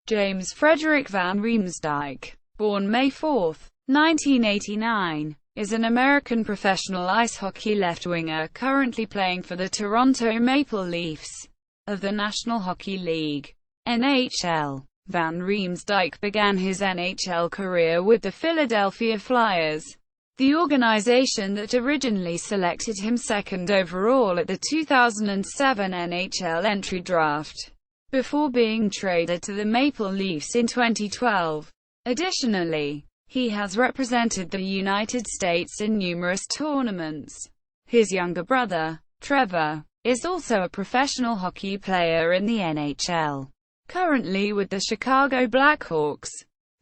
James Frederick van Riemsdyk, born May 4, 1989, is an American professional ice hockey left-winger currently playing for the Toronto Maple Leafs of the National Hockey League (NHL). Van Riemsdyk began his NHL career with the Philadelphia Flyers, the organization that originally selected him second overall at the 2007 NHL Entry Draft, before being traded to the Maple Leafs in 2012. Additionally, he has represented the United States in numerous tournaments. His younger brother, Trevor, is also a professional hockey player in the NHL, currently with the Chicago Blackhawks.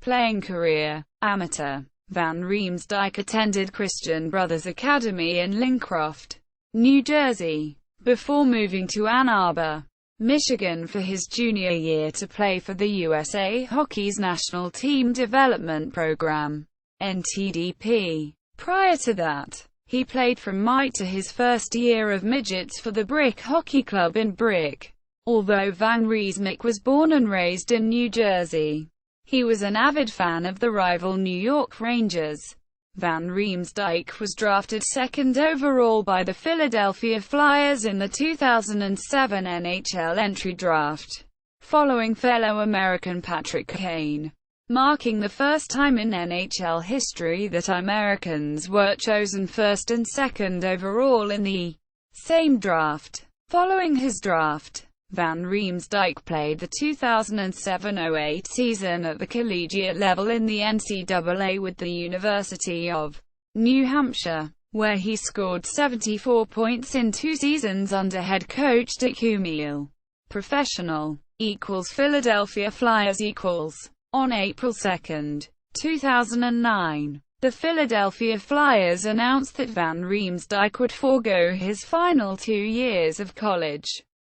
Playing career: amateur. Van Riemsdyk attended Christian Brothers Academy in Lincroft, New Jersey, before moving to Ann Arbor, Michigan for his junior year to play for the USA Hockey's National Team Development Program, NTDP. Prior to that, he played from May to his first year of midgets for the Brick Hockey Club in Brick. Although Van Riemsdyk was born and raised in New Jersey, he was an avid fan of the rival New York Rangers. Van Riemsdyk was drafted second overall by the Philadelphia Flyers in the 2007 NHL Entry Draft, following fellow American Patrick Kane, marking the first time in NHL history that Americans were chosen first and second overall in the same draft. Following his draft, Van Riemsdyk played the 2007-08 season at the collegiate level in the NCAA with the University of New Hampshire, where he scored 74 points in 2 seasons under head coach Dick Umeal. Professional = Philadelphia Flyers = On April 2, 2009, the Philadelphia Flyers announced that Van Riemsdyk would forego his final 2 years of college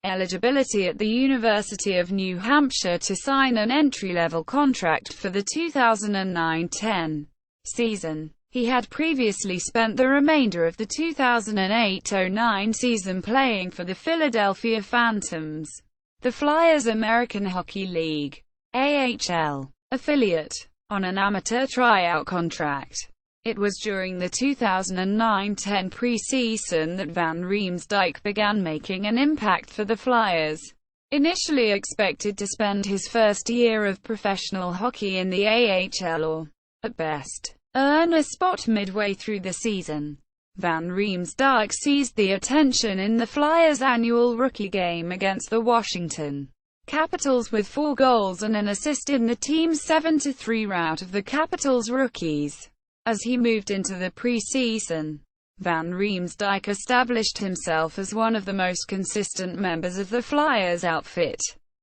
eligibility at the University of New Hampshire to sign an entry-level contract for the 2009-10 season. He had previously spent the remainder of the 2008-09 season playing for the Philadelphia Phantoms, the Flyers' American Hockey League (AHL) affiliate, on an amateur tryout contract. It was during the 2009-10 preseason that Van Riemsdyk began making an impact for the Flyers. Initially expected to spend his first year of professional hockey in the AHL or, at best, earn a spot midway through the season, Van Riemsdyk seized the attention in the Flyers' annual rookie game against the Washington Capitals with 4 goals and an assist in the team's 7-3 rout of the Capitals rookies. As he moved into the preseason, Van Riemsdyk established himself as one of the most consistent members of the Flyers outfit,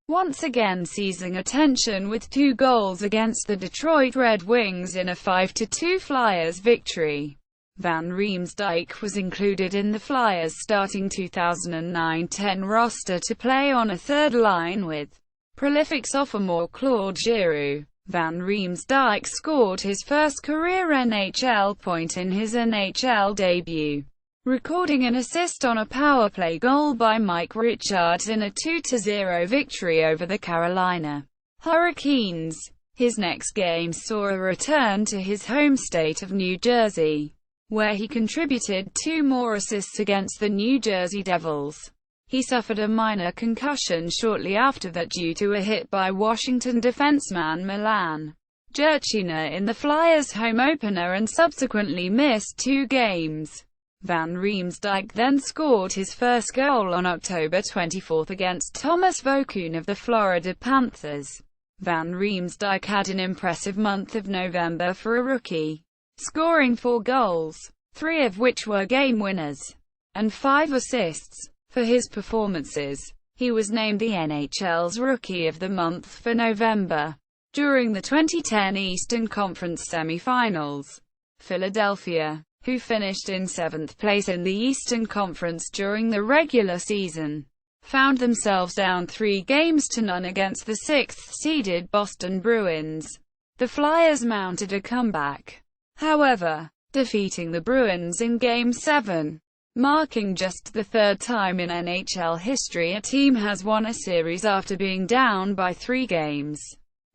once again seizing attention with 2 goals against the Detroit Red Wings in a 5-2 Flyers victory. Van Riemsdyk was included in the Flyers' starting 2009-10 roster to play on a third line with prolific sophomore Claude Giroux. Van Riemsdyk scored his first career NHL point in his NHL debut, recording an assist on a power play goal by Mike Richards in a 2-0 victory over the Carolina Hurricanes. His next game saw a return to his home state of New Jersey, where he contributed 2 more assists against the New Jersey Devils. He suffered a minor concussion shortly after that due to a hit by Washington defenseman Milan Jurchina in the Flyers' home opener and subsequently missed 2 games. Van Riemsdyk then scored his first goal on October 24 against Thomas Vokoun of the Florida Panthers. Van Riemsdyk had an impressive month of November for a rookie, scoring 4 goals, 3 of which were game winners, and 5 assists. For his performances, he was named the NHL's Rookie of the Month for November. During the 2010 Eastern Conference semifinals, Philadelphia, who finished in 7th place in the Eastern Conference during the regular season, found themselves down 3-0 against the 6th-seeded Boston Bruins. The Flyers mounted a comeback, however, defeating the Bruins in Game 7. Marking just the 3rd time in NHL history a team has won a series after being down by 3 games.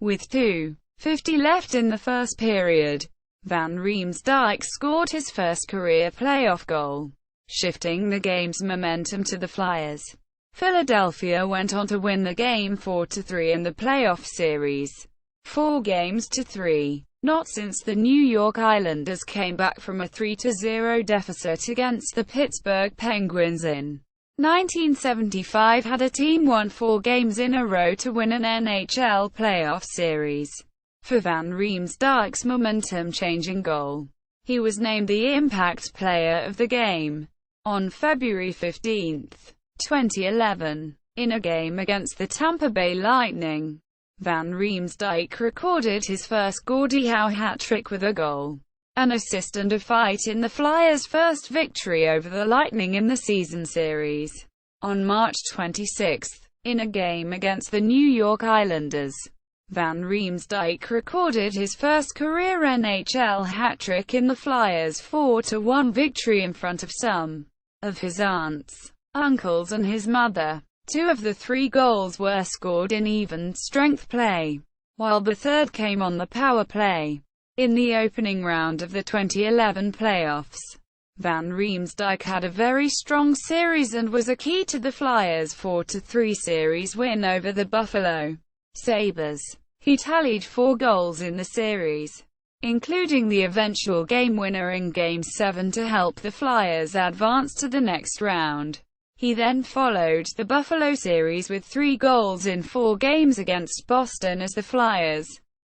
With 2:50 left in the first period, Van Riemsdyk scored his first career playoff goal, shifting the game's momentum to the Flyers. Philadelphia went on to win the game 4-3 in the playoff series, 4-3, not since the New York Islanders came back from a 3-0 deficit against the Pittsburgh Penguins in 1975 had a team won 4 games in a row to win an NHL playoff series. For Van Riemsdyk's momentum-changing goal, he was named the Impact Player of the Game on February 15, 2011. In a game against the Tampa Bay Lightning, Van Riemsdyk recorded his first Gordie Howe hat-trick with a goal, an assist and a fight in the Flyers' first victory over the Lightning in the season series. On March 26, in a game against the New York Islanders, Van Riemsdyk recorded his first career NHL hat-trick in the Flyers' 4-1 victory in front of some of his aunts, uncles and his mother. 2 of the 3 goals were scored in even-strength play, while the third came on the power play. In the opening round of the 2011 playoffs, Van Riemsdyk had a very strong series and was a key to the Flyers' 4-3 series win over the Buffalo Sabres. He tallied 4 goals in the series, including the eventual game winner in Game 7 to help the Flyers advance to the next round. He then followed the Buffalo series with 3 goals in 4 games against Boston as the Flyers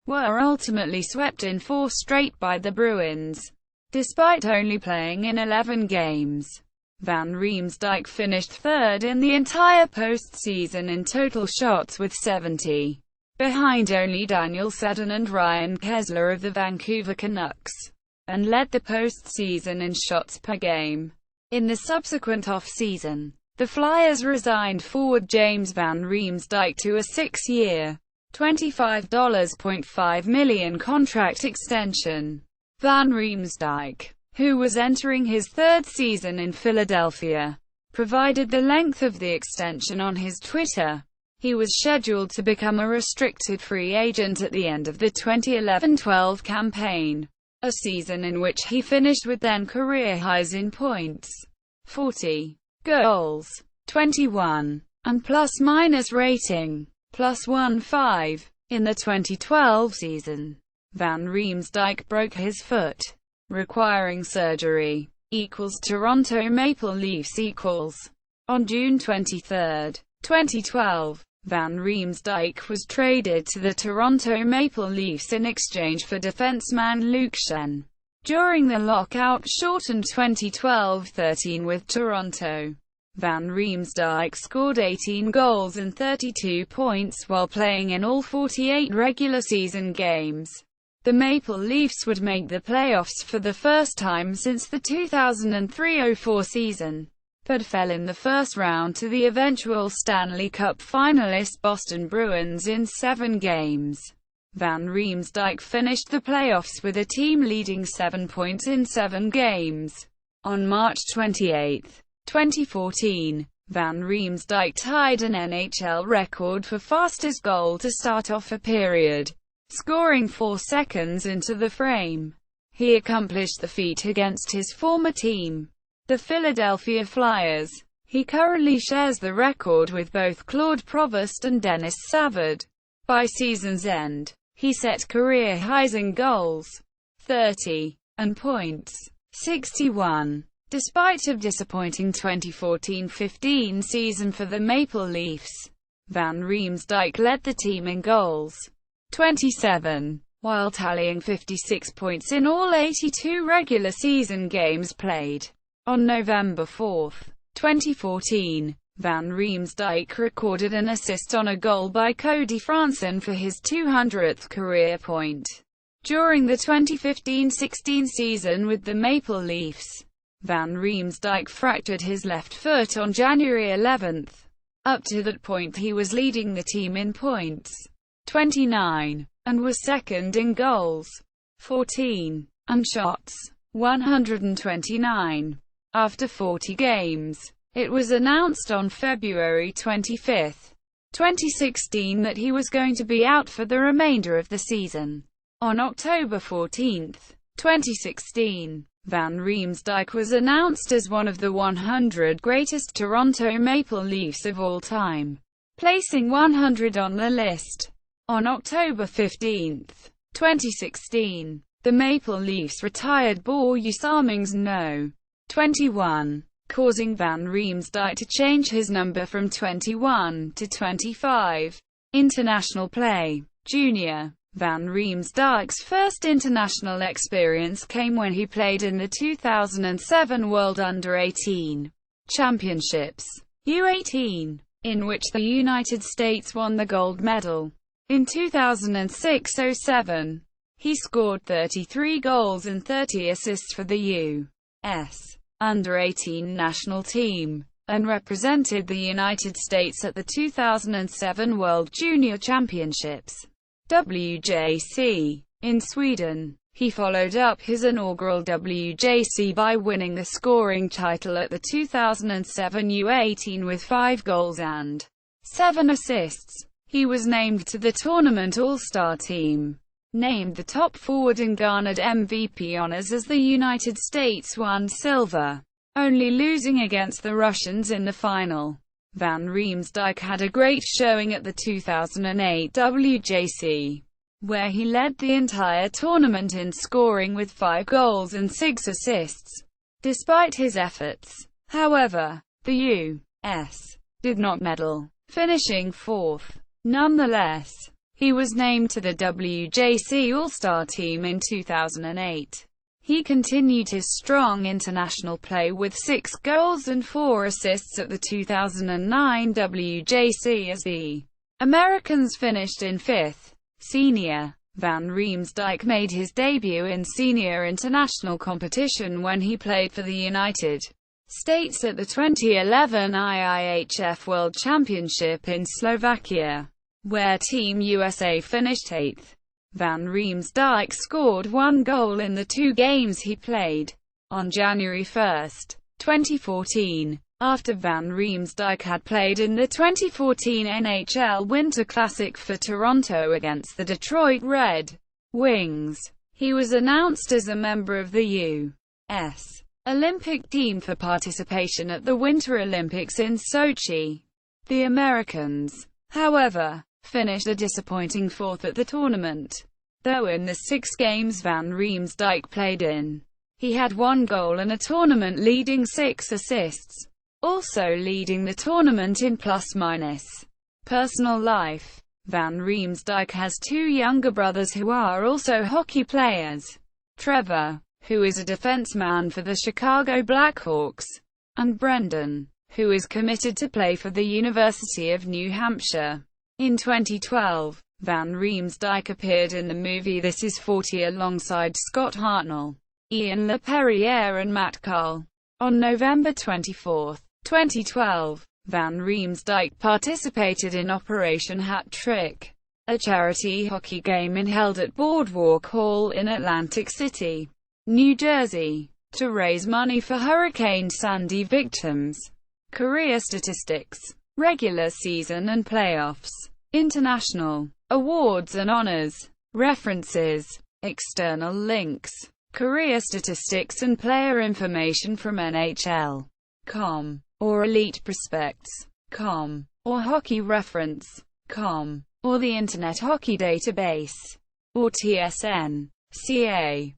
were ultimately swept in 4 straight by the Bruins. Despite only playing in 11 games, Van Riemsdyk finished 3rd in the entire postseason in total shots with 70, behind only Daniel Sedin and Ryan Kesler of the Vancouver Canucks, and led the postseason in shots per game. In the subsequent off-season, the Flyers resigned forward James Van Riemsdyk to a 6-year, $25.5 million contract extension. Van Riemsdyk, who was entering his 3rd season in Philadelphia, provided the length of the extension on his Twitter. He was scheduled to become a restricted free agent at the end of the 2011-12 campaign, a season in which he finished with then-career highs in points, 40, goals, 21, and plus-minus rating, +1.5. In the 2012 season, Van Riemsdyk broke his foot, requiring surgery. Toronto Maple Leafs On June 23, 2012, Van Riemsdyk was traded to the Toronto Maple Leafs in exchange for defenseman Luke Schenn. During the lockout-shortened 2012-13 with Toronto, Van Riemsdyk scored 18 goals and 32 points while playing in all 48 regular season games. The Maple Leafs would make the playoffs for the first time since the 2003-04 season, but fell in the first round to the eventual Stanley Cup finalist Boston Bruins in 7 games. Van Riemsdyk finished the playoffs with a team-leading 7 points in 7 games. On March 28, 2014, Van Riemsdyk tied an NHL record for fastest goal to start off a period, scoring 4 seconds into the frame. He accomplished the feat against his former team, the Philadelphia Flyers. He currently shares the record with both Claude Provost and Denis Savard. By season's end, he set career highs in goals, 30, and points, 61. Despite a disappointing 2014-15 season for the Maple Leafs, Van Riemsdyk led the team in goals, 27, while tallying 56 points in all 82 regular season games played. On November 4, 2014, Van Riemsdyk recorded an assist on a goal by Cody Franson for his 200th career point. During the 2015-16 season with the Maple Leafs, Van Riemsdyk fractured his left foot on January 11. Up to that point he was leading the team in points, 29, and was second in goals, 14, and shots, 129. After 40 games, it was announced on February 25, 2016 that he was going to be out for the remainder of the season. On October 14, 2016, Van Riemsdyk was announced as one of the 100 greatest Toronto Maple Leafs of all time, placing 100 on the list. On October 15, 2016, the Maple Leafs retired Börje Salming's No. 21, causing Van Riemsdyk to change his number from 21 to 25. International play. Junior. Van Riemsdyk's first international experience came when he played in the 2007 World Under-18 Championships, U18, in which the United States won the gold medal. In 2006-07, he scored 33 goals and 30 assists for the U.S. Under-18 national team, and represented the United States at the 2007 World Junior Championships, WJC, in Sweden. He followed up his inaugural WJC by winning the scoring title at the 2007 U18 with 5 goals and 7 assists. He was named to the tournament All-Star team, named the top forward and garnered MVP honors as the United States won silver, only losing against the Russians in the final. Van Riemsdyk had a great showing at the 2008 WJC, where he led the entire tournament in scoring with 5 goals and 6 assists. Despite his efforts, however, the U.S. did not medal, finishing 4th. Nonetheless, he was named to the WJC All-Star team in 2008. He continued his strong international play with 6 goals and 4 assists at the 2009 WJC as the Americans finished in 5th. Senior. Van Riemsdyk made his debut in senior international competition when he played for the United States at the 2011 IIHF World Championship in Slovakia, where Team USA finished 8th. Van Riemsdyk scored 1 goal in the 2 games he played. On January 1, 2014, after Van Riemsdyk had played in the 2014 NHL Winter Classic for Toronto against the Detroit Red Wings, he was announced as a member of the U.S. Olympic team for participation at the Winter Olympics in Sochi. The Americans, however, finished a disappointing 4th at the tournament. Though in the 6 games Van Riemsdyk played in, he had 1 goal and a tournament-leading 6 assists, also leading the tournament in plus-minus. Personal life. Van Riemsdyk has 2 younger brothers who are also hockey players. Trevor, who is a defenseman for the Chicago Blackhawks, and Brendan, who is committed to play for the University of New Hampshire. In 2012, Van Riemsdyk appeared in the movie This Is 40 alongside Scott Hartnell, Ian LaPerriere and Matt Carl. On November 24, 2012, Van Riemsdyk participated in Operation Hat Trick, a charity hockey game held at Boardwalk Hall in Atlantic City, New Jersey, to raise money for Hurricane Sandy victims. Career statistics. Regular season and playoffs. International awards and honors. References. External links. Career statistics and player information from NHL.com, or Elite Prospects.com, or HockeyReference.com, or the Internet Hockey Database, or TSN.ca.